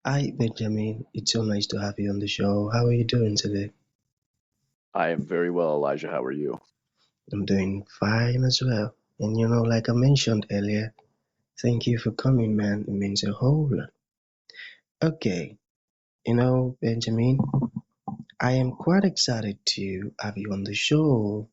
Hi, Benjamin. It's so nice to have you on the show. How are you doing today? I am very well, Elijah. How are you? I'm doing fine as well. And like I mentioned earlier, thank you for coming, man. It means a whole lot. Okay, Benjamin, I am quite excited to have you on the show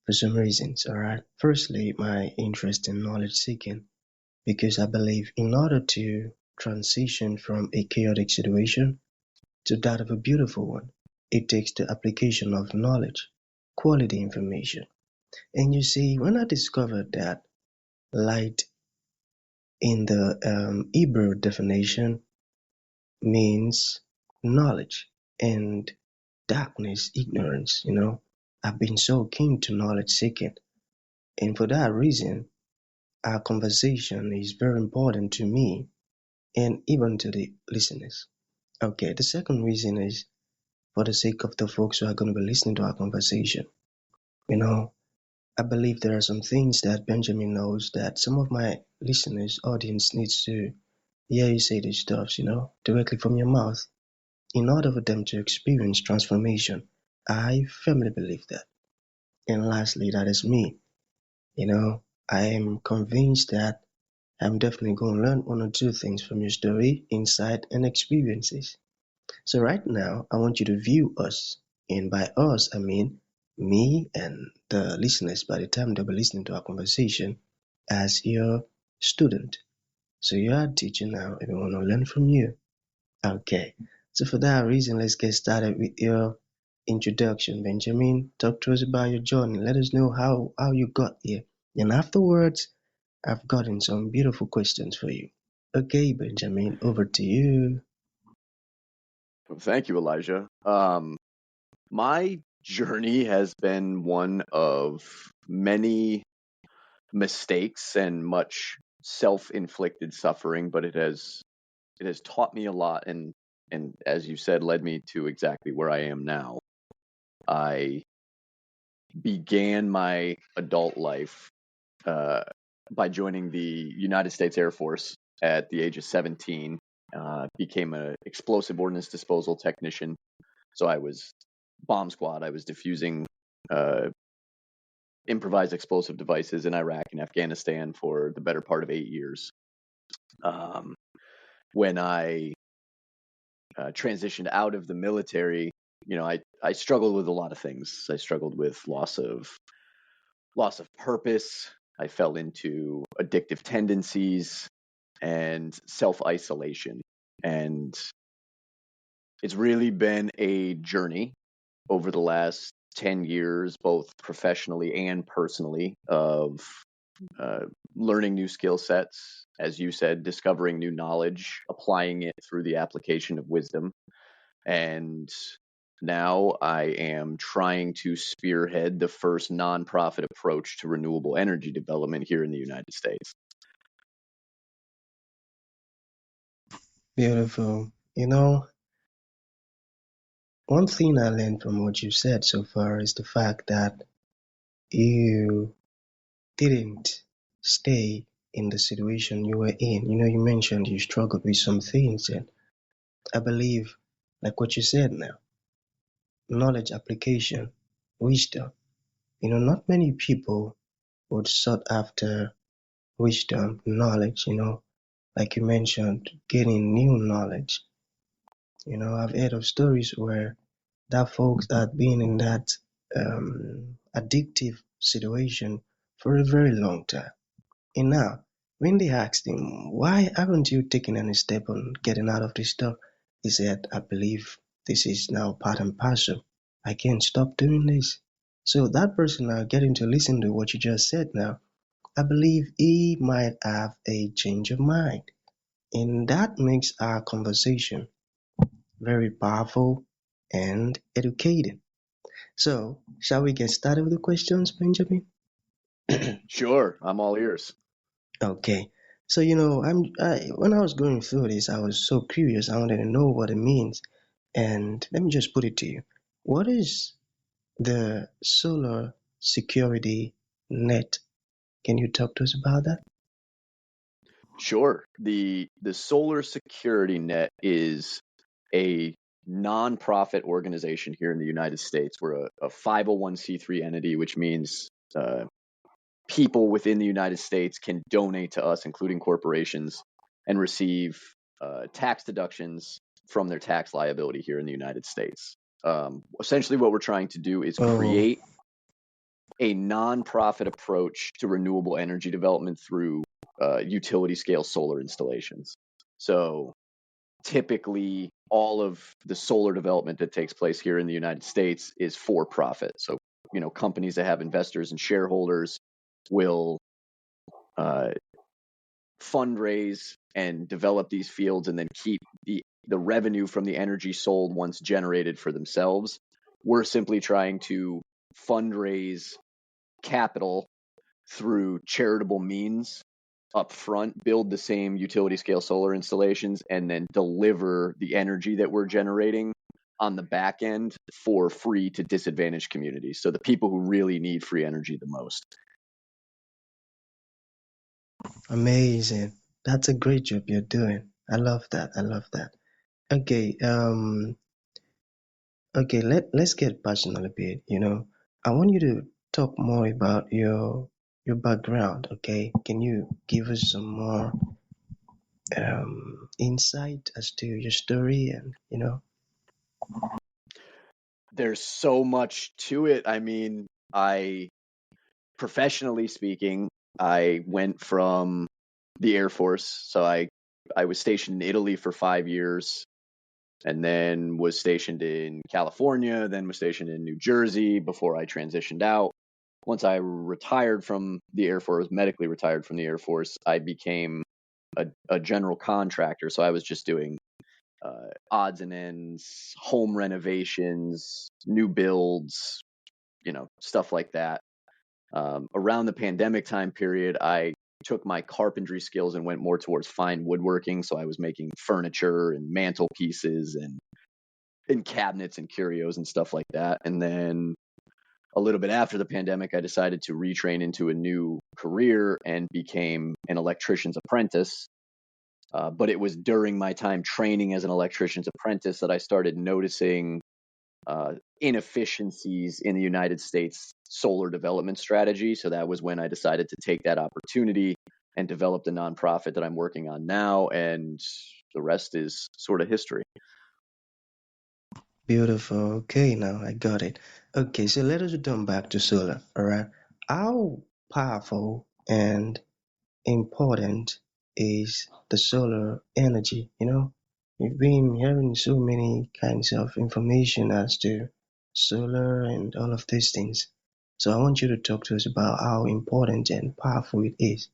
for some reasons, alright? Firstly, my interest in knowledge seeking, because I believe in order to transition from a chaotic situation to that of a beautiful one, it takes the application of knowledge, quality information. And you see, when I discovered that light in the Hebrew definition means knowledge and darkness, ignorance, I've been so keen to knowledge seeking. And for that reason, our conversation is very important to me and even to the listeners. Okay, the second reason is for the sake of the folks who are going to be listening to our conversation. You know, I believe there are some things that Benjamin knows that some of my listeners, audience needs to hear you say these stuffs, directly from your mouth in order for them to experience transformation. I firmly believe that. And lastly, that is me. I am convinced that I'm definitely going to learn one or two things from your story, insight, and experiences. So right now, I want you to view us, and by us, I mean me and the listeners by the time they'll be listening to our conversation, as your student. So you are a teacher now, and we want to learn from you. Okay. So for that reason, let's get started with your introduction. Benjamin, talk to us about your journey. Let us know how you got here. And afterwards, I've gotten some beautiful questions for you. Okay, Benjamin, over to you. Thank you, Elijah. My journey has been one of many mistakes and much self-inflicted suffering, but it has taught me a lot and as you said, led me to exactly where I am now. I began my adult life uh, by joining the United States Air Force at the age of 17. Became an explosive ordnance disposal technician. So I was bomb squad. I was diffusing uh, improvised explosive devices in Iraq and Afghanistan for the better part of 8 years. Um, when I transitioned out of the military, I struggled with a lot of things. I struggled with loss of purpose. I fell into addictive tendencies and self isolation. And it's really been a journey over the last 10 years, both professionally and personally, of uh, learning new skill sets, as you said, discovering new knowledge, applying it through the application of wisdom. And now I am trying to spearhead the first nonprofit approach to renewable energy development here in the United States. Beautiful. One thing I learned from what you said so far is the fact that you didn't stay in the situation you were in. You mentioned you struggled with some things, and I believe, like what you said now, knowledge application, wisdom. Not many people would sought after wisdom, knowledge, like you mentioned, getting new knowledge. I've heard of stories where that folks had been in that addictive situation for a very long time. And now, when they asked him, why haven't you taken any step on getting out of this stuff? He said, I believe this is now part and parcel. I can't stop doing this. So that person now getting to listen to what you just said now, I believe he might have a change of mind. And that makes our conversation very powerful and educating. So, shall we get started with the questions, Benjamin? Sure, I'm all ears. Okay. So, when I was going through this, I was so curious. I wanted to know what it means. And let me just put it to you. What is the solar security net? Can you talk to us about that? Sure. The Solar Security Net is a nonprofit organization here in the United States. We're a 501c3 entity, which means people within the United States can donate to us, including corporations, and receive tax deductions from their tax liability here in the United States. Essentially, what we're trying to do is Oh, create a nonprofit approach to renewable energy development through utility scale solar installations. So typically, all of the solar development that takes place here in the United States is for profit. So, companies that have investors and shareholders will uh, fundraise and develop these fields and then keep the revenue from the energy sold once generated for themselves. We're simply trying to fundraise capital through charitable means up front, build the same utility scale solar installations, and then deliver the energy that we're generating on the back end for free to disadvantaged communities. So the people who really need free energy the most. amazing. That's a great job you're doing. I love that. I love that. Okay, okay, let's get personal a bit, I want you to talk more about your background, okay? Can you give us some more insight as to your story and There's so much to it. I mean, professionally speaking, I went from the Air Force. So I was stationed in Italy for 5 years, and then was stationed in California, then was stationed in New Jersey before I transitioned out. Once I retired from the Air Force, medically retired from the Air Force, I became a general contractor. So I was just doing odds and ends, home renovations, new builds, stuff like that. Around the pandemic time period, I took my carpentry skills and went more towards fine woodworking. So I was making furniture and mantelpieces and cabinets and curios and stuff like that. And then a little bit after the pandemic, I decided to retrain into a new career and became an electrician's apprentice. But it was during my time training as an electrician's apprentice that I started noticing inefficiencies in the United States solar development strategy. So that was when I decided to take that opportunity and develop the nonprofit that I'm working on now. And the rest is sort of history. beautiful. Okay, now I got it. Okay, so let us return back to solar, all right? How powerful and important is the solar energy, We've been hearing so many kinds of information as to solar and all of these things. So I want you to talk to us about how important and powerful it is.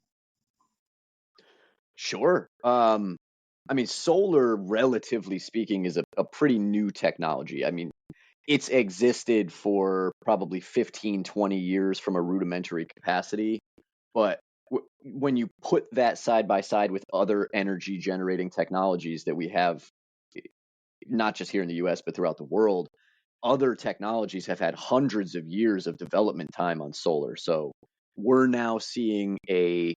Sure. I mean, solar, relatively speaking, is a pretty new technology. I mean, it's existed for probably 15, 20 years from a rudimentary capacity. But when you put that side by side with other energy generating technologies that we have, not just here in the US, but throughout the world, other technologies have had hundreds of years of development time on solar. So we're now seeing a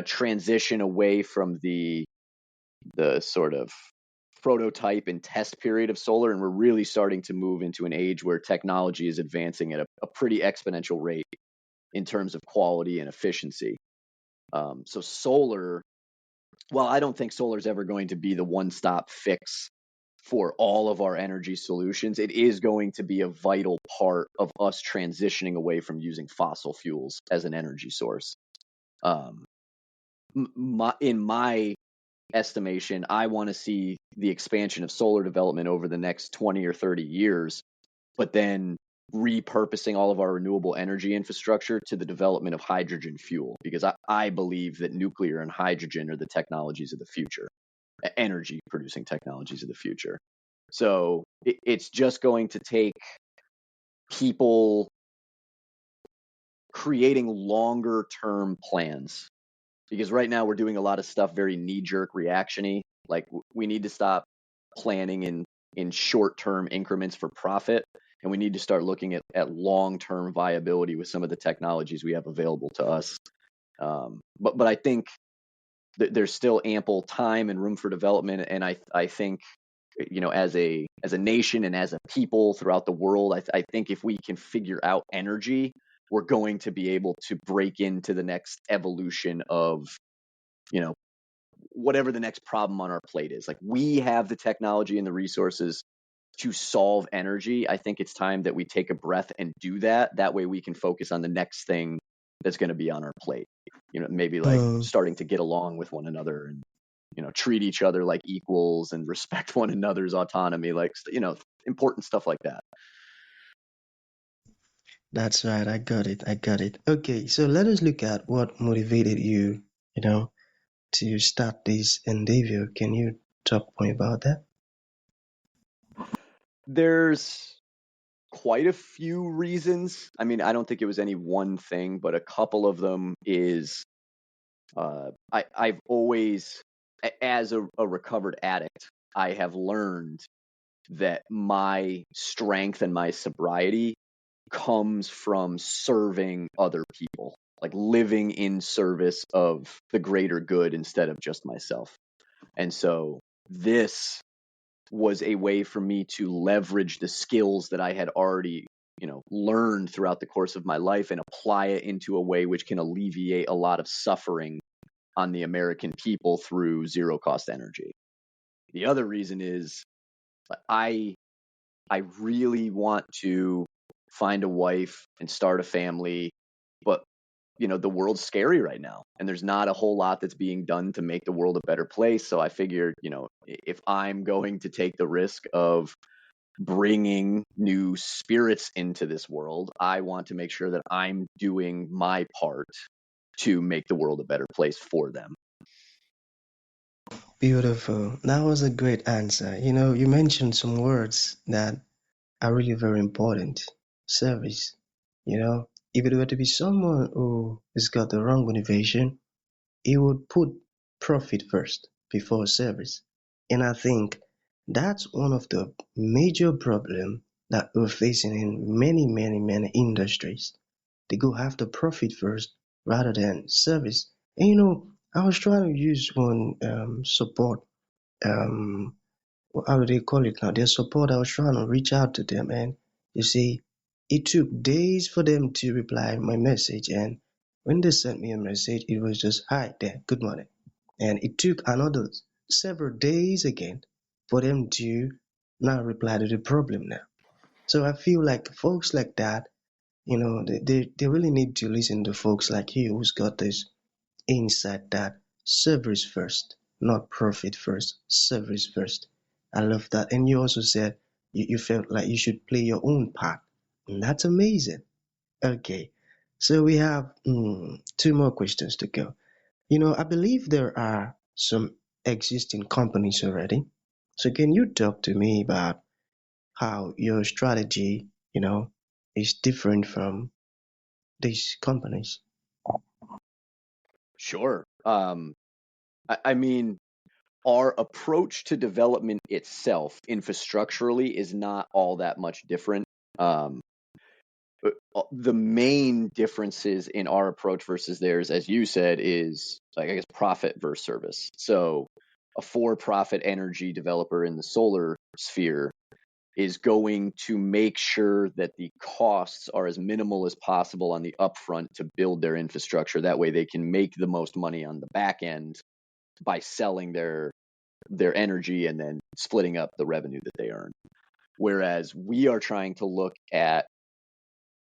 transition away from the sort of prototype and test period of solar, and we're really starting to move into an age where technology is advancing at a pretty exponential rate in terms of quality and efficiency. So solar, well, I don't think solar is ever going to be the one-stop fix for all of our energy solutions. It is going to be a vital part of us transitioning away from using fossil fuels as an energy source. Um, in my estimation, I want to see the expansion of solar development over the next 20 or 30 years, but then repurposing all of our renewable energy infrastructure to the development of hydrogen fuel, because I believe that nuclear and hydrogen are the technologies of the future, energy producing technologies of the future. So it's just going to take people creating longer term plans, because right now we're doing a lot of stuff very knee jerk reactiony. Like we need to stop planning in short term increments for profit, and we need to start looking at long term viability with some of the technologies we have available to us. But I think there's still ample time and room for development. And I think, as a nation and as a people throughout the world, I think if we can figure out energy, we're going to be able to break into the next evolution of, whatever the next problem on our plate is. Like, we have the technology and the resources to solve energy. I think it's time that we take a breath and do that. That way we can focus on the next thing that's going to be on our plate. Maybe like Hmm. starting to get along with one another and, treat each other like equals and respect one another's autonomy, like, important stuff like that. That's right. I got it. I got it. Okay, so let us look at what motivated you, you know, to start this endeavor. Can you talk more about that? There's quite a few reasons. I mean, I don't think it was any one thing, but a couple of them is I've always, as a recovered addict, I have learned that my strength and my sobriety comes from serving other people, like living in service of the greater good instead of just myself. And so this was a way for me to leverage the skills that I had already, learned throughout the course of my life and apply it into a way which can alleviate a lot of suffering on the American people through zero cost energy. The other reason is I I really want to find a wife and start a family, but the world's scary right now and there's not a whole lot that's being done to make the world a better place. So I figured, if I'm going to take the risk of bringing new spirits into this world, I want to make sure that I'm doing my part to make the world a better place for them. Beautiful. That was a great answer. You mentioned some words that are really very important. Service. If it were to be someone who has got the wrong motivation, he would put profit first before service. And I think that's one of the major problem that we're facing in many, many, many industries. They go after profit first rather than service. And I was trying to use one support. Um, how do they call it now? Their support. I was trying to reach out to them, and you see, it took days for them to reply my message. And when they sent me a message, it was just hi there, good morning. And it took another several days again for them to now reply to the problem now. So I feel like folks like that, they really need to listen to folks like you who's got this insight that service first, not profit first, service first. I love that. And you also said you felt like you should play your own part. And that's amazing. Okay. So we have two more questions to go. I believe there are some existing companies already. So can you talk to me about how your strategy, is different from these companies? Sure. I mean, our approach to development itself, infrastructurally, is not all that much different. Um, the main differences in our approach versus theirs, as you said, is, like, I guess, profit versus service. So a for-profit energy developer in the solar sphere is going to make sure that the costs are as minimal as possible on the upfront to build their infrastructure. That way they can make the most money on the back end by selling their energy and then splitting up the revenue that they earn. Whereas we are trying to look at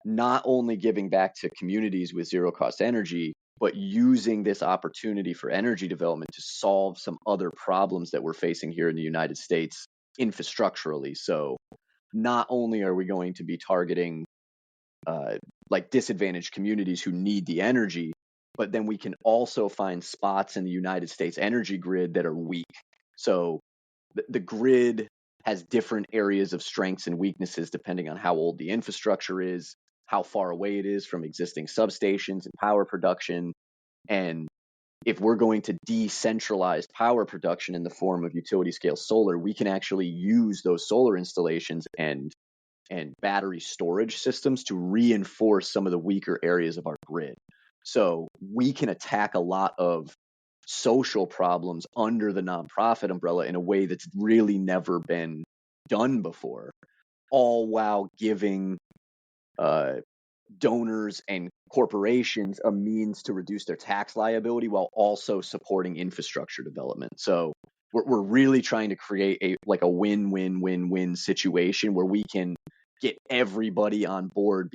not only giving back to communities with zero cost energy, but using this opportunity for energy development to solve some other problems that we're facing here in the United States infrastructurally. So not only are we going to be targeting like disadvantaged communities who need the energy, but then we can also find spots in the United States energy grid that are weak. So the grid has different areas of strengths and weaknesses depending on how old the infrastructure is, how far away it is from existing substations and power production. And if we're going to decentralize power production in the form of utility scale solar, we can actually use those solar installations and battery storage systems to reinforce some of the weaker areas of our grid. So we can attack a lot of social problems under the nonprofit umbrella in a way that's really never been done before, all while giving donors and corporations a means to reduce their tax liability while also supporting infrastructure development. So we're really trying to create a win-win-win-win situation where we can get everybody on board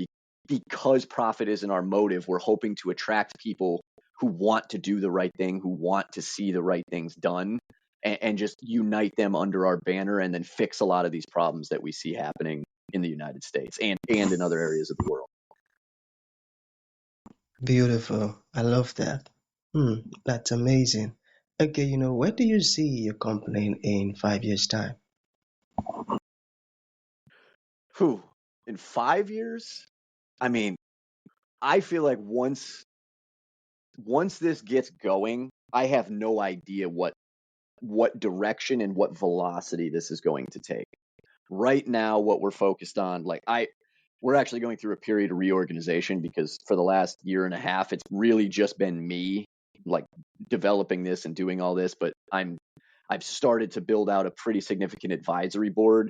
because profit isn't our motive. We're hoping to attract people who want to do the right thing, who want to see the right things done, and just unite them under our banner and then fix a lot of these problems that we see happening in the United States and in other areas of the world. Beautiful. I love that. That's amazing. Okay, where do you see your company in 5 years' time? Whew, in 5 years? I mean, I feel like once this gets going, I have no idea what direction and what velocity this is going to take. Right now, what we're focused on, we're actually going through a period of reorganization because for the last year and a half, it's really just been me, like, developing this and doing all this. But I've started to build out a pretty significant advisory board.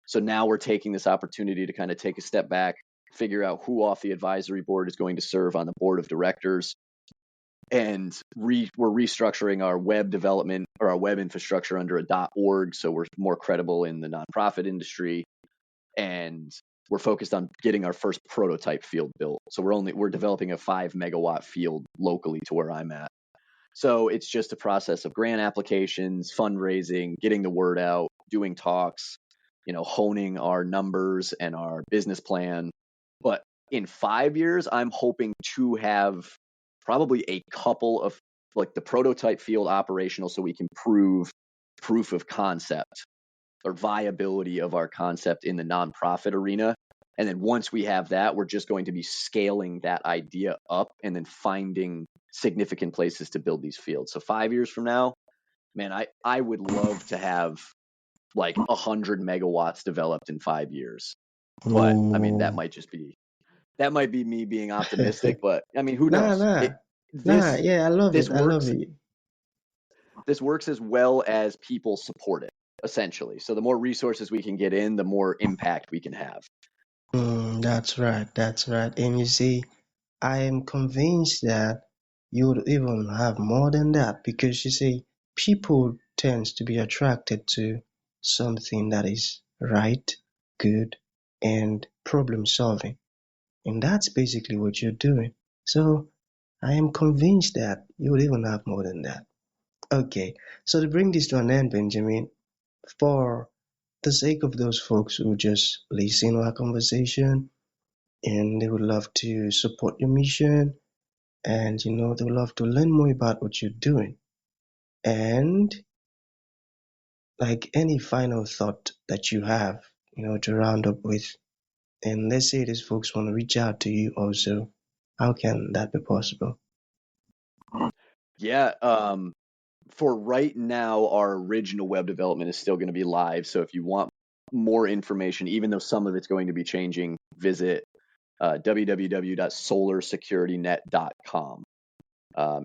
So now we're taking this opportunity to kind of take a step back, figure out who off the advisory board is going to serve on the board of directors. And we're restructuring our web development or our web infrastructure under a .org, so we're more credible in the nonprofit industry. And we're focused on getting our first prototype field built. So we're developing a 5 megawatt field locally to where I'm at. So it's just a process of grant applications, fundraising, getting the word out, doing talks, honing our numbers and our business plan. But in 5 years, I'm hoping to have probably a couple of, like, the prototype field operational so we can prove proof of concept or viability of our concept in the nonprofit arena. And then once we have that, we're just going to be scaling that idea up and then finding significant places to build these fields. So 5 years from now, man, I would love to have like 100 megawatts developed in 5 years. But I mean, that might be me being optimistic, but I mean, who Nah, knows? nah, nah. This Yeah, I love this it. I love works it. this works as well as people support it, essentially. So the more resources we can get in, the more impact we can have. That's right. That's right. And you see, I am convinced that you would even have more than that because you see, people tends to be attracted to something that is right, good, and problem solving. And that's basically what you're doing. So I am convinced that you would even have more than that. Okay, so to bring this to an end, Benjamin, for the sake of those folks who just listen to our conversation and they would love to support your mission and they would love to learn more about what you're doing. And like any final thought that you have, to round up with, and let's say these folks want to reach out to you also, how can that be possible? Yeah, for right now, our original web development is still going to be live. So if you want more information, even though some of it's going to be changing, visit www.solarsecuritynet.com.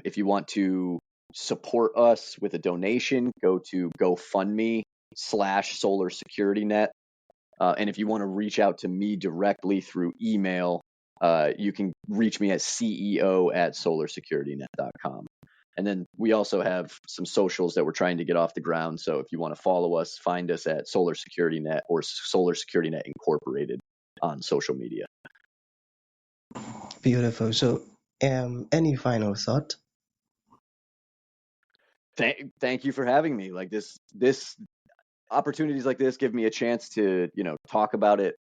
If you want to support us with a donation, go to GoFundMe/SolarSecurityNet. And if you want to reach out to me directly through email, you can reach me at ceo@solarsecuritynet.com. And then we also have some socials that we're trying to get off the ground. So if you want to follow us, find us at Solar Security Net or Solar Security Net Incorporated on social media. Beautiful. So, any final thought? Thank you for having me. Like this opportunities like this give me a chance to, talk about it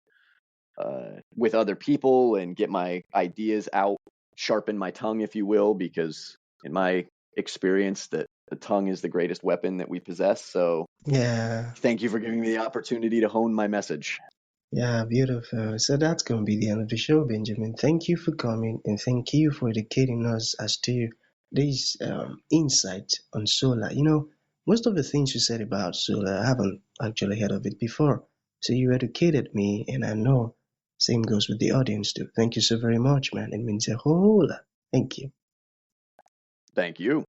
with other people and get my ideas out, sharpen my tongue, if you will, because in my experience that the tongue is the greatest weapon that we possess. So Yeah, thank you for giving me the opportunity to hone my message. yeah, beautiful. So that's going to be the end of the show, Benjamin. Thank you for coming and thank you for educating us as to this insight on solar. Most of the things you said about solar, I haven't actually heard of it before. So you educated me, and I know same goes with the audience too. Thank you so very much, man. It means a whole lot. Thank you. Thank you.